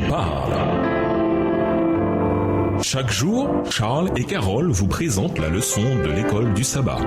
parle. Chaque jour, Charles et Carole vous présentent la leçon de l'école du sabbat.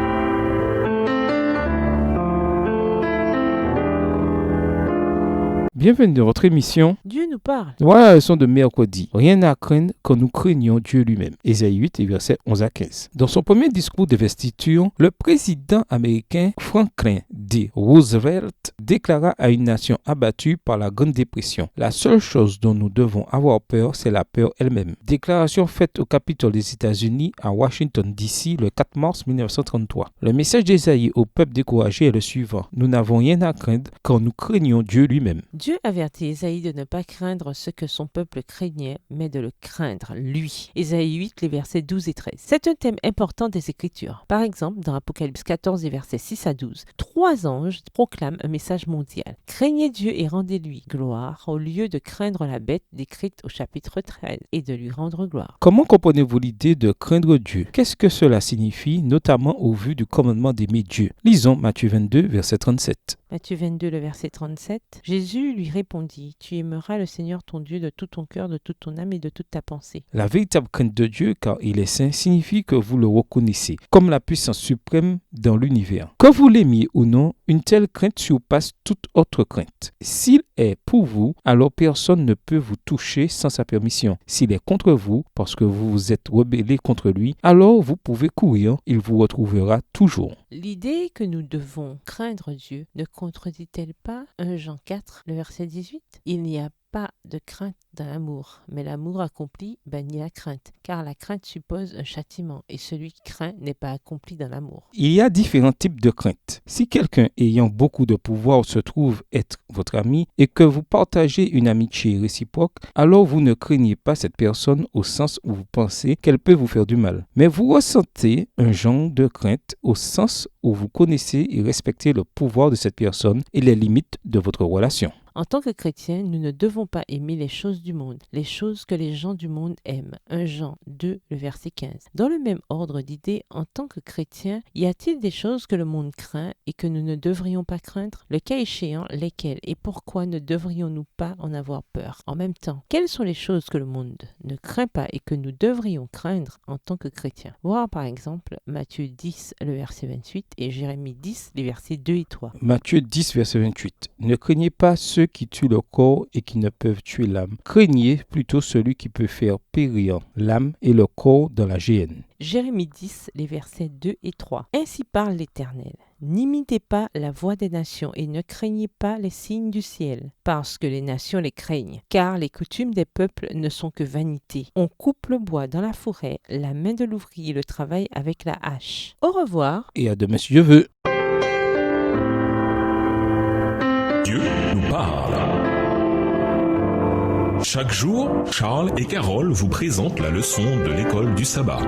Bienvenue dans votre émission. Dieu nous parle. Voilà la leçon de mercredi. Rien à craindre quand nous craignons Dieu lui-même. Ésaïe 8, versets 11 à 15. Dans son premier discours d'investiture, le président américain Franklin D. Roosevelt déclara à une nation abattue par la Grande Dépression: la seule chose dont nous devons avoir peur, c'est la peur elle-même. Déclaration faite au Capitole des États-Unis à Washington, D.C. le 4 mars 1933. Le message d'Ésaïe au peuple découragé est le suivant: nous n'avons rien à craindre quand nous craignons Dieu lui-même. Dieu avertit Ésaïe de ne pas craindre ce que son peuple craignait, mais de le craindre, lui. Ésaïe 8, les versets 12 et 13. C'est un thème important des Écritures. Par exemple, dans Apocalypse 14, les versets 6 à 12, 3 anges proclament un message mondial. Craignez Dieu et rendez-lui gloire, au lieu de craindre la bête décrite au chapitre 13, et de lui rendre gloire. Comment comprenez-vous l'idée de craindre Dieu? Qu'est-ce que cela signifie, notamment au vu du commandement d'aimer Dieu? Lisons Matthieu 22, verset 37. Matthieu 22, le verset 37. Jésus lui répondit: tu aimeras le Seigneur ton Dieu de tout ton cœur, de toute ton âme et de toute ta pensée. La véritable crainte de Dieu, car il est saint, signifie que vous le reconnaissez comme la puissance suprême dans l'univers. Que vous l'aimiez ou non, une telle crainte surpasse toute autre crainte. S'il est pour vous, alors personne ne peut vous toucher sans sa permission. S'il est contre vous, parce que vous vous êtes rebellé contre lui, alors vous pouvez courir, il vous retrouvera toujours. L'idée que nous devons craindre Dieu ne contredit-elle pas 1 Jean 4, le verset 18? Il n'y a pas de crainte dans l'amour, mais l'amour accompli bannit la crainte, car la crainte suppose un châtiment, et celui qui craint n'est pas accompli dans l'amour. Il y a différents types de craintes. Si quelqu'un ayant beaucoup de pouvoir se trouve être votre ami et que vous partagez une amitié réciproque, alors vous ne craignez pas cette personne au sens où vous pensez qu'elle peut vous faire du mal. Mais vous ressentez un genre de crainte au sens où vous connaissez et respectez le pouvoir de cette personne et les limites de votre relation. En tant que chrétiens, nous ne devons pas aimer les choses du monde, les choses que les gens du monde aiment. 1 Jean 2, le verset 15. Dans le même ordre d'idées, en tant que chrétiens, y a-t-il des choses que le monde craint et que nous ne devrions pas craindre? Le cas échéant, lesquelles et pourquoi ne devrions-nous pas en avoir peur? En même temps, quelles sont les choses que le monde ne craint pas et que nous devrions craindre en tant que chrétiens? Voir par exemple Matthieu 10, le verset 28 et Jérémie 10, les versets 2 et 3. Matthieu 10, verset 28. Ne craignez pas ceux qui tuent le corps et qui ne peuvent tuer l'âme. Craignez plutôt celui qui peut faire périr l'âme et le corps dans la géhenne. Jérémie 10, les versets 2 et 3. Ainsi parle l'Éternel. N'imitez pas la voix des nations et ne craignez pas les signes du ciel, parce que les nations les craignent. Car les coutumes des peuples ne sont que vanité. On coupe le bois dans la forêt, la main de l'ouvrier le travaille avec la hache. Au revoir. Et à demain si Dieu veut. Dieu nous parle. Chaque jour, Charles et Carole vous présentent la leçon de l'école du sabbat.